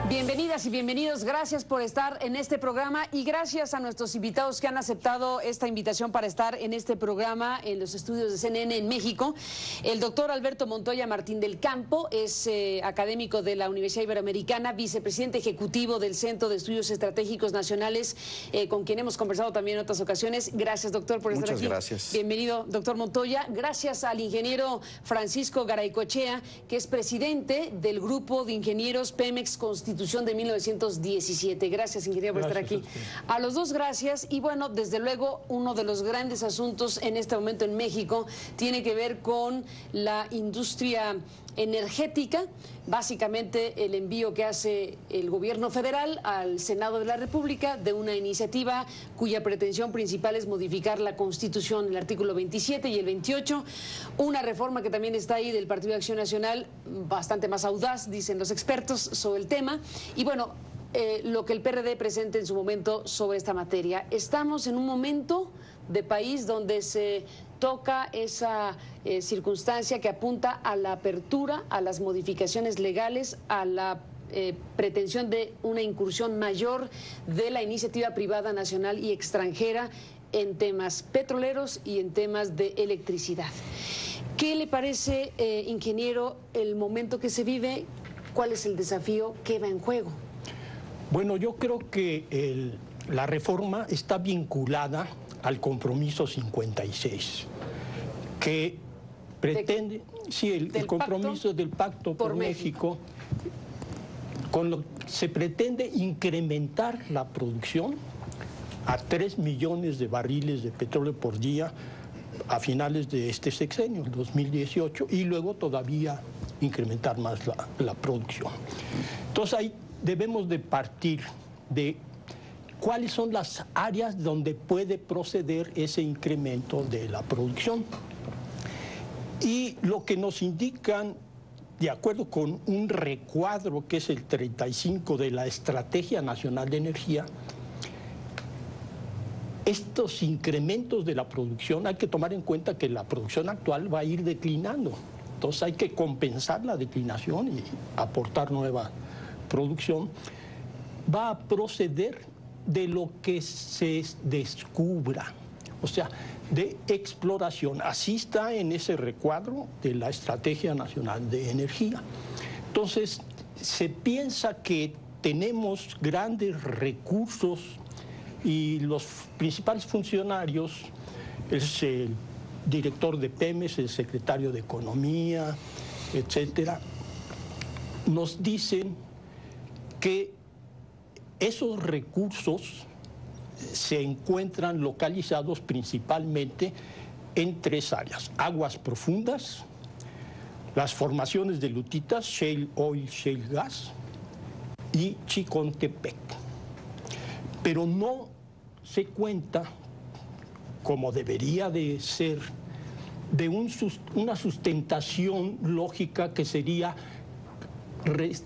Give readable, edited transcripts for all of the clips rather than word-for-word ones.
Bienvenidas y bienvenidos, gracias por estar en este programa y gracias a nuestros invitados que han aceptado esta invitación para estar en este programa en los estudios de CNN en México. El doctor Alberto Montoya Martín del Campo es académico de la Universidad Iberoamericana, vicepresidente ejecutivo del Centro de Estudios Estratégicos Nacionales, con quien hemos conversado también en otras ocasiones. Gracias, doctor, por estar aquí. Muchas gracias. Bienvenido, doctor Montoya. Gracias al ingeniero Francisco Garaycochea, que es presidente del Grupo de Ingenieros Pemex Constitución de 1917. Gracias, ingeniero, por estar aquí. A los dos, gracias. Y bueno, desde luego, uno de los grandes asuntos en este momento en México tiene que ver con la industria energética, básicamente el envío que hace el gobierno federal al Senado de la República de una iniciativa cuya pretensión principal es modificar la Constitución, el artículo 27 y el 28, una reforma que también está ahí del Partido de Acción Nacional, bastante más audaz, dicen los expertos, sobre el tema. Y bueno, lo que el PRD presente en su momento sobre esta materia. Estamos en un momento de país donde se toca esa circunstancia que apunta a la apertura, a las modificaciones legales, a la pretensión de una incursión mayor de la iniciativa privada nacional y extranjera en temas petroleros y en temas de electricidad. ¿Qué le parece, ingeniero, el momento que se vive? ¿Cuál es el desafío que va en juego? Bueno, yo creo que la reforma está vinculada al compromiso 56, que pretende, el compromiso del Pacto por México, con lo que se pretende incrementar la producción a 3 millones de barriles de petróleo por día a finales de este sexenio, el 2018, y luego todavía incrementar más la producción. Entonces ahí debemos de partir de cuáles son las áreas donde puede proceder ese incremento de la producción. Y lo que nos indican, de acuerdo con un recuadro que es el 35 de la Estrategia Nacional de Energía, estos incrementos de la producción hay que tomar en cuenta que la producción actual va a ir declinando. Entonces hay que compensar la declinación y aportar nueva producción. Va a proceder de lo que se descubra, o sea, de exploración. Así está en ese recuadro de la Estrategia Nacional de Energía. Entonces, se piensa que tenemos grandes recursos y los principales funcionarios, es el director de Pemex, el secretario de Economía, etcétera, nos dicen que esos recursos se encuentran localizados principalmente en 3 áreas: aguas profundas, las formaciones de lutitas, shale oil, shale gas, y Chicontepec. Pero no se cuenta, como debería de ser, de una sustentación lógica que sería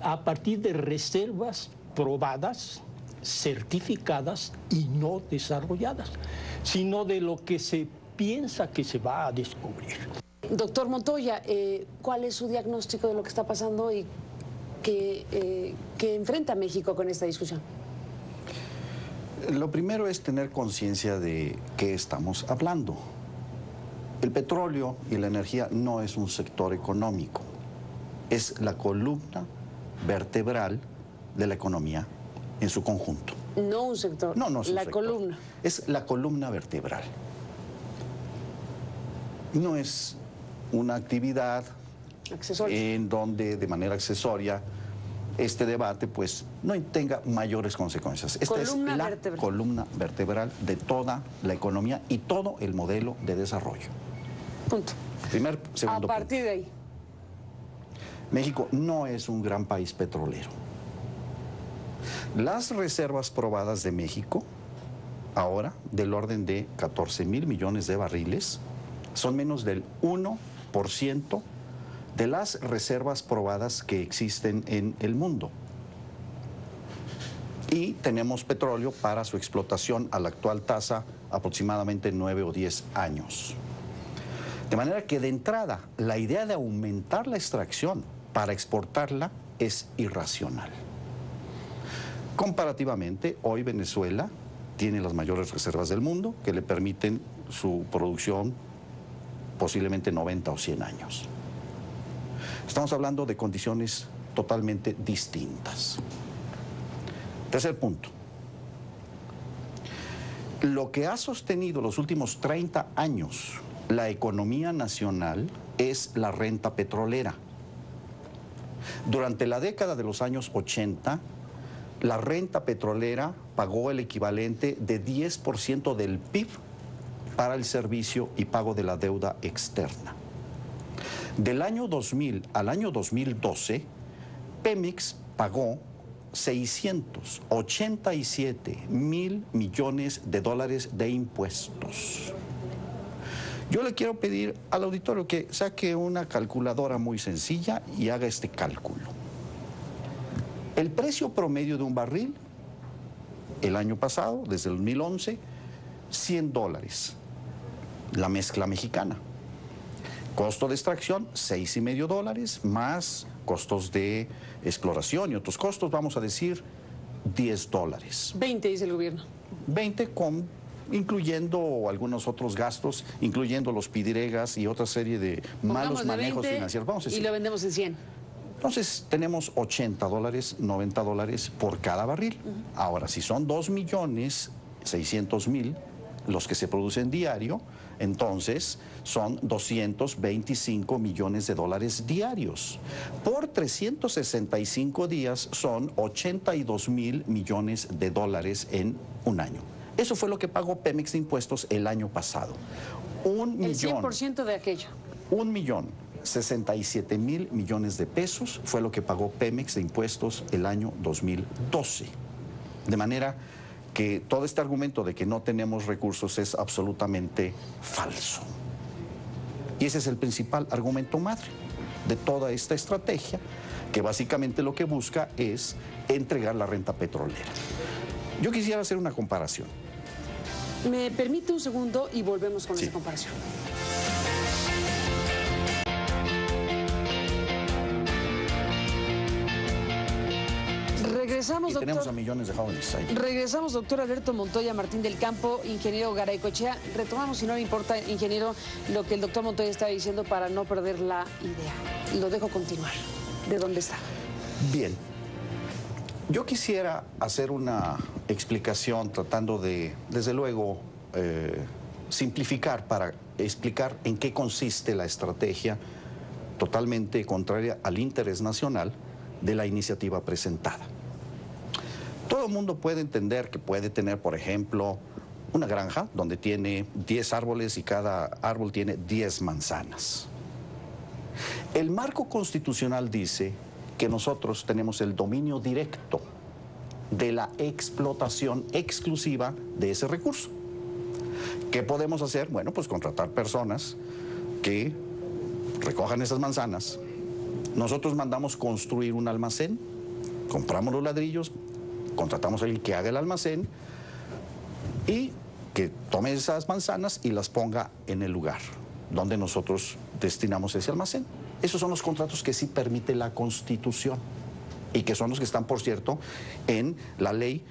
a partir de reservas probadas, certificadas y no desarrolladas, sino de lo que se piensa que se va a descubrir. Doctor Montoya, ¿cuál es su diagnóstico de lo que está pasando y que enfrenta México con esta discusión? Lo primero es tener conciencia de qué estamos hablando. El petróleo y la energía no es un sector económico, es la columna vertebral de la economía en su conjunto. No un sector, no es un la sector. Columna. Es la columna vertebral. No es una actividad en donde de manera accesoria este debate pues no tenga mayores consecuencias. Esta es la columna vertebral de toda la economía y todo el modelo de desarrollo. Punto. Segundo a partir punto. de ahí. México no es un gran país petrolero. Las reservas probadas de México, ahora del orden de 14,000 millones de barriles, son menos del 1% de las reservas probadas que existen en el mundo. Y tenemos petróleo para su explotación a la actual tasa aproximadamente 9 o 10 años. De manera que de entrada, la idea de aumentar la extracción para exportarla es irracional. Comparativamente, hoy Venezuela tiene las mayores reservas del mundo que le permiten su producción posiblemente 90 o 100 años. Estamos hablando de condiciones totalmente distintas. Tercer punto. Lo que ha sostenido los últimos 30 años la economía nacional es la renta petrolera. Durante la década de los años 80, la renta petrolera pagó el equivalente de 10% del PIB para el servicio y pago de la deuda externa. Del año 2000 al año 2012, Pemex pagó 687.000 millones de dólares de impuestos. Yo le quiero pedir al auditorio que saque una calculadora muy sencilla y haga este cálculo. El precio promedio de un barril, el año pasado, desde el 2011, $100. La mezcla mexicana. Costo de extracción, $6.50, más costos de exploración y otros costos, vamos a decir, $10. 20, dice el gobierno. 20 incluyendo algunos otros gastos, incluyendo los pidiregas y otra serie de malos manejos financieros. Vamos a decir. Y lo vendemos en 100. Entonces tenemos $80, $90 por cada barril. Ahora, si son 2.600.000 los que se producen diario, entonces son 225 millones de dólares diarios. Por 365 días son 82.000 millones de dólares en un año. Eso fue lo que pagó Pemex de impuestos el año pasado. El 100% de aquello. 1.067.000 millones de pesos fue lo que pagó Pemex de impuestos el año 2012. De manera que todo este argumento de que no tenemos recursos es absolutamente falso. Y ese es el principal argumento madre de toda esta estrategia, que básicamente lo que busca es entregar la renta petrolera. Yo quisiera hacer una comparación. ¿Me permite un segundo y volvemos con esa comparación? Regresamos, doctor. Tenemos a millones de jóvenes ahí. Regresamos, doctor Alberto Montoya Martín del Campo, ingeniero Garaycochea. Retomamos, si no le importa, ingeniero, lo que el doctor Montoya estaba diciendo para no perder la idea. Lo dejo continuar. ¿De dónde está? Bien. Yo quisiera hacer una explicación tratando de, desde luego, simplificar para explicar en qué consiste la estrategia totalmente contraria al interés nacional de la iniciativa presentada. Todo el mundo puede entender que puede tener, por ejemplo, una granja donde tiene 10 árboles y cada árbol tiene 10 manzanas. El marco constitucional dice que nosotros tenemos el dominio directo de la explotación exclusiva de ese recurso. ¿Qué podemos hacer? Bueno, pues contratar personas que recojan esas manzanas. Nosotros mandamos construir un almacén, compramos los ladrillos, contratamos a alguien que haga el almacén y que tome esas manzanas y las ponga en el lugar donde nosotros destinamos ese almacén. Esos son los contratos que sí permite la Constitución y que son los que están, por cierto, en la ley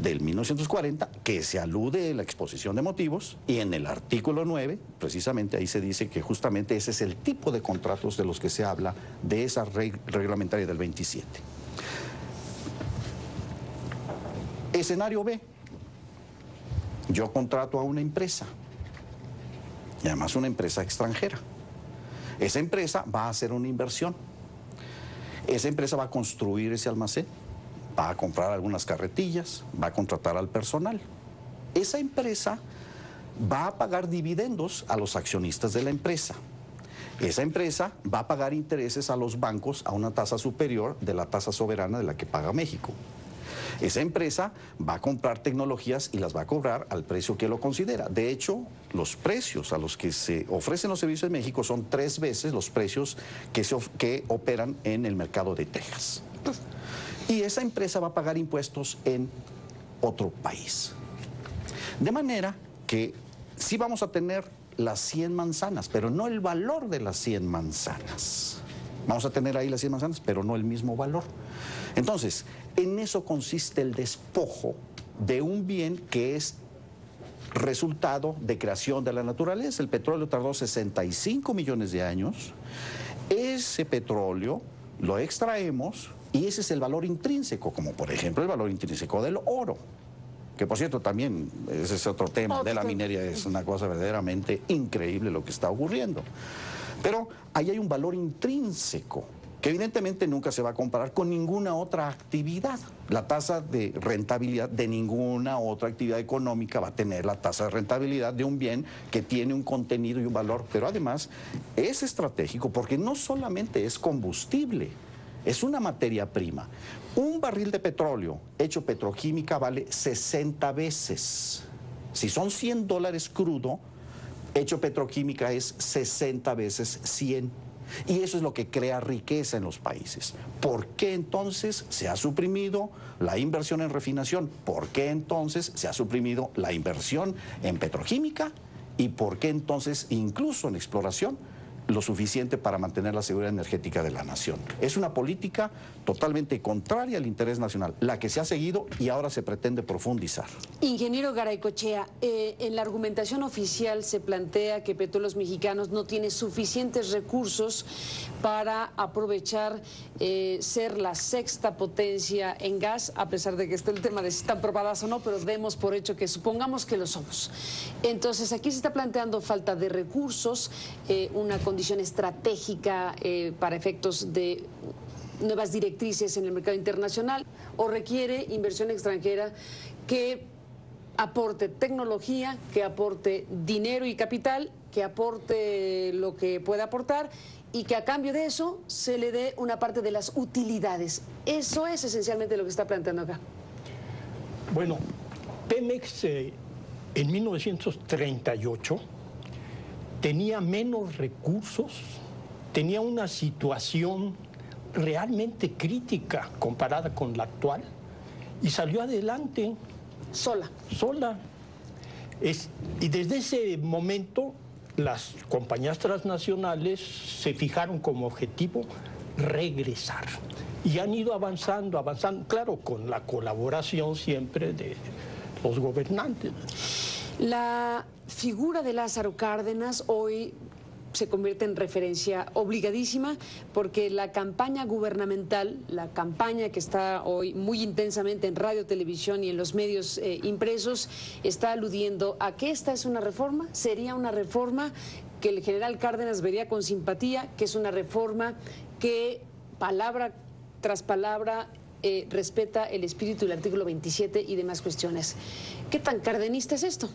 del 1940, que se alude en la exposición de motivos, y en el artículo 9, precisamente ahí se dice que justamente ese es el tipo de contratos de los que se habla de esa reglamentaria del 27. Escenario B. Yo contrato a una empresa, y además una empresa extranjera. Esa empresa va a hacer una inversión. Esa empresa va a construir ese almacén, va a comprar algunas carretillas, va a contratar al personal. Esa empresa va a pagar dividendos a los accionistas de la empresa. Esa empresa va a pagar intereses a los bancos a una tasa superior de la tasa soberana de la que paga México. Esa empresa va a comprar tecnologías y las va a cobrar al precio que lo considera. De hecho, los precios a los que se ofrecen los servicios en México son 3 veces los precios que operan en el mercado de Texas. Y esa empresa va a pagar impuestos en otro país. De manera que sí vamos a tener las 100 manzanas, pero no el valor de las 100 manzanas. Vamos a tener ahí las 100 manzanas, pero no el mismo valor. Entonces, en eso consiste el despojo de un bien que es resultado de creación de la naturaleza. El petróleo tardó 65 millones de años. Ese petróleo lo extraemos y ese es el valor intrínseco, como por ejemplo el valor intrínseco del oro. Que por cierto también, ese es otro tema de la minería, es una cosa verdaderamente increíble lo que está ocurriendo. Pero ahí hay un valor intrínseco que evidentemente nunca se va a comparar con ninguna otra actividad. La tasa de rentabilidad de ninguna otra actividad económica va a tener la tasa de rentabilidad de un bien que tiene un contenido y un valor, pero además es estratégico porque no solamente es combustible, es una materia prima. Un barril de petróleo hecho petroquímica vale 60 veces. Si son $100 crudo, hecho petroquímica es 60 veces 100. Y eso es lo que crea riqueza en los países. ¿Por qué entonces se ha suprimido la inversión en refinación? ¿Por qué entonces se ha suprimido la inversión en petroquímica? ¿Y por qué entonces incluso en exploración lo suficiente para mantener la seguridad energética de la nación? Es una política totalmente contraria al interés nacional, la que se ha seguido y ahora se pretende profundizar. Ingeniero Garaycochea, en la argumentación oficial se plantea que Petróleos Mexicanos no tiene suficientes recursos para aprovechar ser la sexta potencia en gas, a pesar de que esté el tema de si están probadas o no, pero demos por hecho que supongamos que lo somos. Entonces aquí se está planteando falta de recursos, una condición estratégica para efectos de nuevas directrices en el mercado internacional, o requiere inversión extranjera que aporte tecnología, que aporte dinero y capital, que aporte lo que pueda aportar y que a cambio de eso se le dé una parte de las utilidades. Eso es esencialmente lo que está planteando acá. Bueno, Pemex en 1938 tenía menos recursos, tenía una situación realmente crítica comparada con la actual y salió adelante. Sola. Y desde ese momento las compañías transnacionales se fijaron como objetivo regresar y han ido avanzando, claro, con la colaboración siempre de los gobernantes. La figura de Lázaro Cárdenas hoy se convierte en referencia obligadísima porque la campaña gubernamental, la campaña que está hoy muy intensamente en radio, televisión y en los medios impresos, está aludiendo a que esta es una reforma, sería una reforma que el general Cárdenas vería con simpatía, que es una reforma que palabra tras palabra respeta el espíritu del artículo 27 y demás cuestiones. ¿Qué tan cardenista es esto?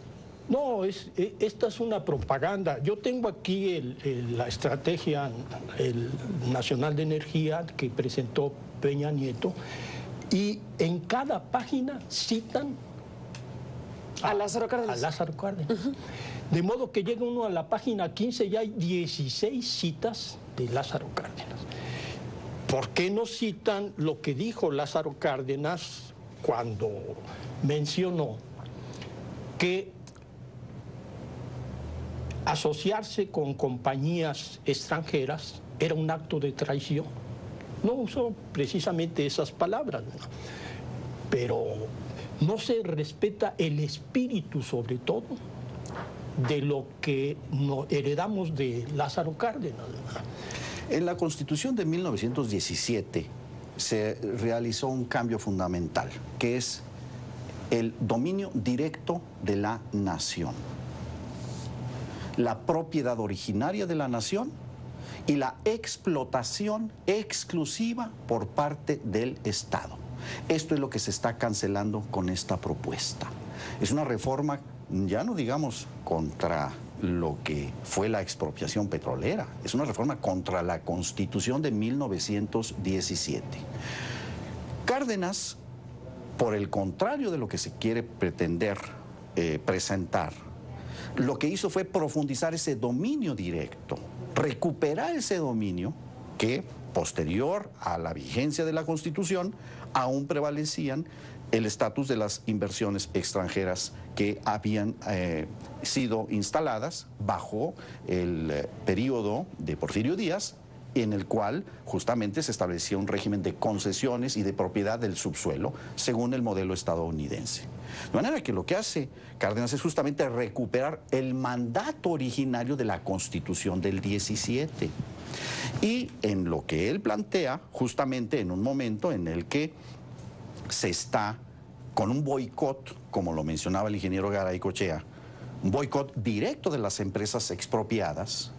No, esta es una propaganda. Yo tengo aquí la estrategia nacional de energía que presentó Peña Nieto y en cada página citan a Lázaro Cárdenas. A Lázaro Cárdenas. De modo que llega uno a la página 15 y hay 16 citas de Lázaro Cárdenas. ¿Por qué no citan lo que dijo Lázaro Cárdenas cuando mencionó que asociarse con compañías extranjeras era un acto de traición? No usó precisamente esas palabras, ¿no? Pero no se respeta el espíritu, sobre todo, de lo que heredamos de Lázaro Cárdenas. En la Constitución de 1917 se realizó un cambio fundamental, que es el dominio directo de la nación, la propiedad originaria de la nación y la explotación exclusiva por parte del Estado. Esto es lo que se está cancelando con esta propuesta. Es una reforma, ya no digamos contra lo que fue la expropiación petrolera, es una reforma contra la Constitución de 1917. Cárdenas, por el contrario de lo que se quiere pretender presentar, lo que hizo fue profundizar ese dominio directo, recuperar ese dominio que, posterior a la vigencia de la Constitución, aún prevalecían el estatus de las inversiones extranjeras que habían sido instaladas bajo el periodo de Porfirio Díaz en el cual justamente se establecía un régimen de concesiones y de propiedad del subsuelo según el modelo estadounidense. De manera que lo que hace Cárdenas es justamente recuperar el mandato originario de la Constitución del 17. Y en lo que él plantea, justamente en un momento en el que se está con un boicot, como lo mencionaba el ingeniero Garaycochea, un boicot directo de las empresas expropiadas.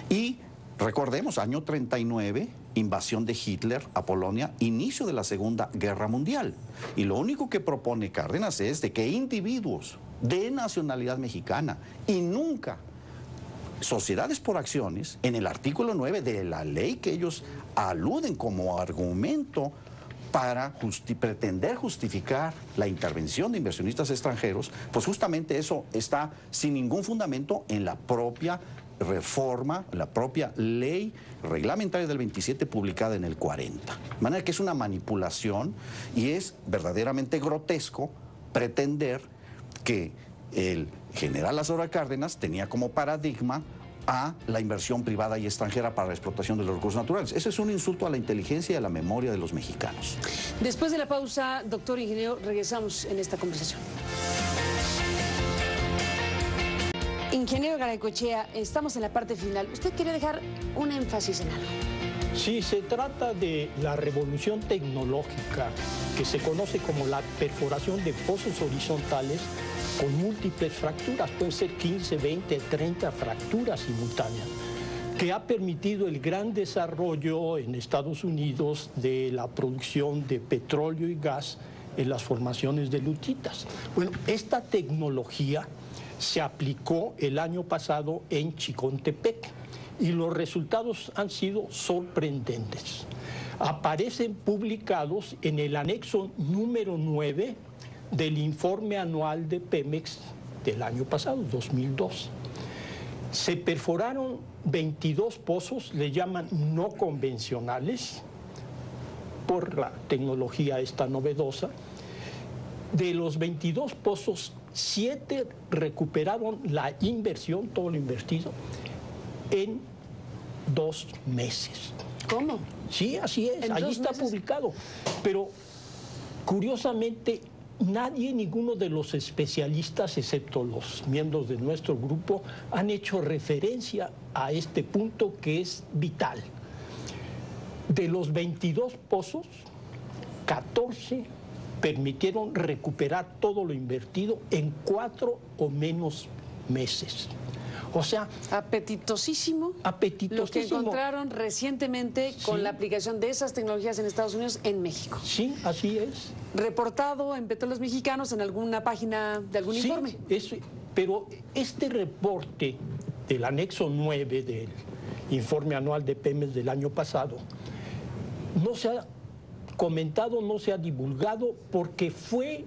Y recordemos, año 39, invasión de Hitler a Polonia, inicio de la Segunda Guerra Mundial. Y lo único que propone Cárdenas es de que individuos de nacionalidad mexicana y nunca sociedades por acciones, en el artículo 9 de la ley que ellos aluden como argumento para pretender justificar la intervención de inversionistas extranjeros, pues justamente eso está sin ningún fundamento en la propia reforma, la propia ley reglamentaria del 27 publicada en el 40. De manera que es una manipulación y es verdaderamente grotesco pretender que el general Lázaro Cárdenas tenía como paradigma a la inversión privada y extranjera para la explotación de los recursos naturales. Ese es un insulto a la inteligencia y a la memoria de los mexicanos. Después de la pausa, doctor ingeniero, regresamos en esta conversación. Ingeniero Garaycochea, estamos en la parte final. ¿Usted quiere dejar un énfasis en algo? Sí, se trata de la revolución tecnológica que se conoce como la perforación de pozos horizontales con múltiples fracturas, pueden ser 15, 20, 30 fracturas simultáneas, que ha permitido el gran desarrollo en Estados Unidos de la producción de petróleo y gas en las formaciones de lutitas. Bueno, esta tecnología se aplicó el año pasado en Chicontepec y los resultados han sido sorprendentes. Aparecen publicados en el anexo número 9 del informe anual de Pemex del año pasado, 2002. Se perforaron 22 pozos, le llaman no convencionales, por la tecnología esta novedosa. De los 22 pozos, 7 recuperaron la inversión, todo lo invertido, en 2 meses. ¿Cómo? Sí, así es, allí está publicado. Pero, curiosamente, nadie, ninguno de los especialistas, excepto los miembros de nuestro grupo, han hecho referencia a este punto que es vital. De los 22 pozos, 14 permitieron recuperar todo lo invertido en 4 o menos meses. O sea, apetitosísimo. Apetitosísimo. Lo que encontraron recientemente con la aplicación de esas tecnologías en Estados Unidos en México. Sí, así es. Reportado en Petróleos Mexicanos en alguna página de algún informe. Pero este reporte del anexo 9 del informe anual de Pemex del año pasado no se ha comentado, no se ha divulgado porque fue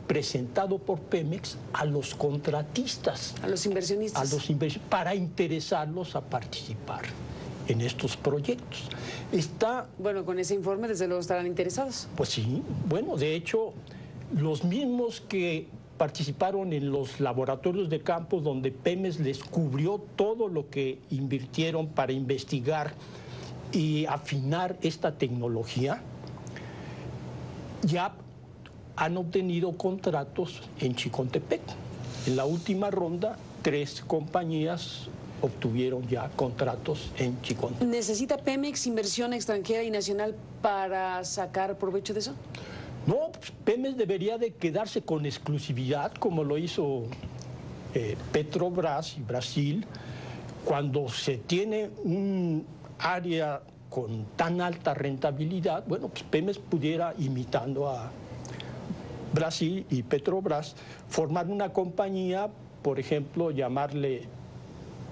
presentado por Pemex a los contratistas. A los inversionistas. Para interesarlos a participar en estos proyectos. Bueno, con ese informe desde luego estarán interesados. Pues sí, bueno, de hecho, los mismos que participaron en los laboratorios de campo donde Pemex les cubrió todo lo que invirtieron para investigar y afinar esta tecnología, ya han obtenido contratos en Chicontepec. En la última ronda, 3 compañías obtuvieron ya contratos en Chicontepec. ¿Necesita Pemex inversión extranjera y nacional para sacar provecho de eso? No, Pemex debería de quedarse con exclusividad, como lo hizo Petrobras y Brasil, cuando se tiene un área con tan alta rentabilidad. Bueno, pues Pemex pudiera, imitando a Brasil y Petrobras, formar una compañía, por ejemplo, llamarle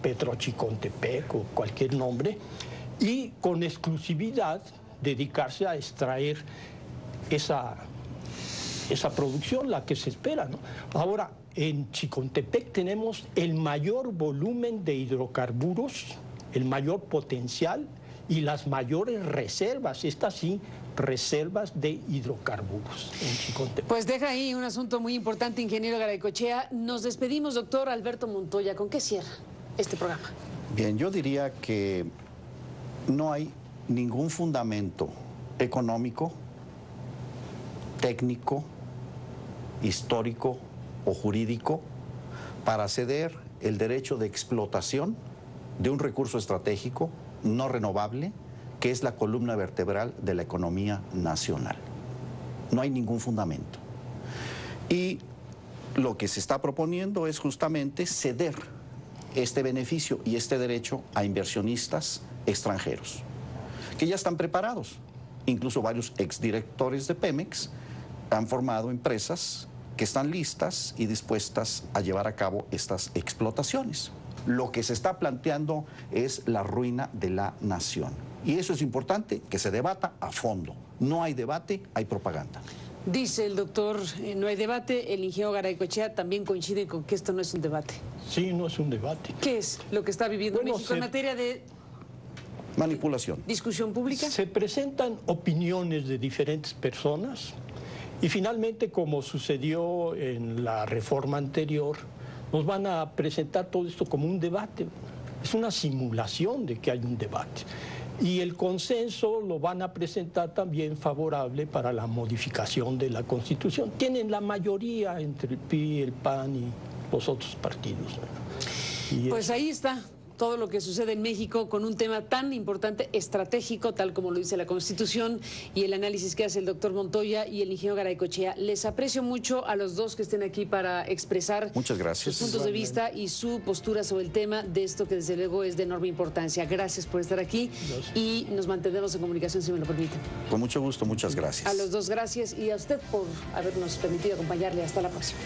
Petrochicontepec o cualquier nombre, y con exclusividad dedicarse a extraer esa producción, la que se espera, ¿no? Ahora, en Chicontepec tenemos el mayor volumen de hidrocarburos, el mayor potencial y las mayores reservas, estas sí, reservas de hidrocarburos en Chicontepec. Pues deja ahí un asunto muy importante, ingeniero Garaycochea. Nos despedimos, doctor Alberto Montoya. ¿Con qué cierra este programa? Bien, yo diría que no hay ningún fundamento económico, técnico, histórico o jurídico para ceder el derecho de explotación de un recurso estratégico no renovable que es la columna vertebral de la economía nacional. No hay ningún fundamento. Y lo que se está proponiendo es justamente ceder este beneficio y este derecho a inversionistas extranjeros, que ya están preparados. Incluso varios exdirectores de Pemex han formado empresas que están listas y dispuestas a llevar a cabo estas explotaciones. Lo que se está planteando es la ruina de la nación. Y eso es importante, que se debata a fondo. No hay debate, hay propaganda. Dice el doctor, no hay debate. El ingeniero Garaycochea también coincide con que esto no es un debate. Sí, no es un debate. ¿Qué es lo que está viviendo México en materia de manipulación? ¿Discusión pública? Se presentan opiniones de diferentes personas y finalmente, como sucedió en la reforma anterior, nos van a presentar todo esto como un debate. Es una simulación de que hay un debate. Y el consenso lo van a presentar también favorable para la modificación de la Constitución. Tienen la mayoría entre el PRI, el PAN y los otros partidos. Pues ahí está todo lo que sucede en México con un tema tan importante, estratégico, tal como lo dice la Constitución, y el análisis que hace el doctor Montoya y el ingeniero Garaycochea. Les aprecio mucho a los dos que estén aquí para expresar sus puntos de vista y su postura sobre el tema de esto que desde luego es de enorme importancia. Gracias por estar aquí y nos mantendremos en comunicación si me lo permiten. Con mucho gusto, muchas gracias. A los dos gracias y a usted por habernos permitido acompañarle. Hasta la próxima.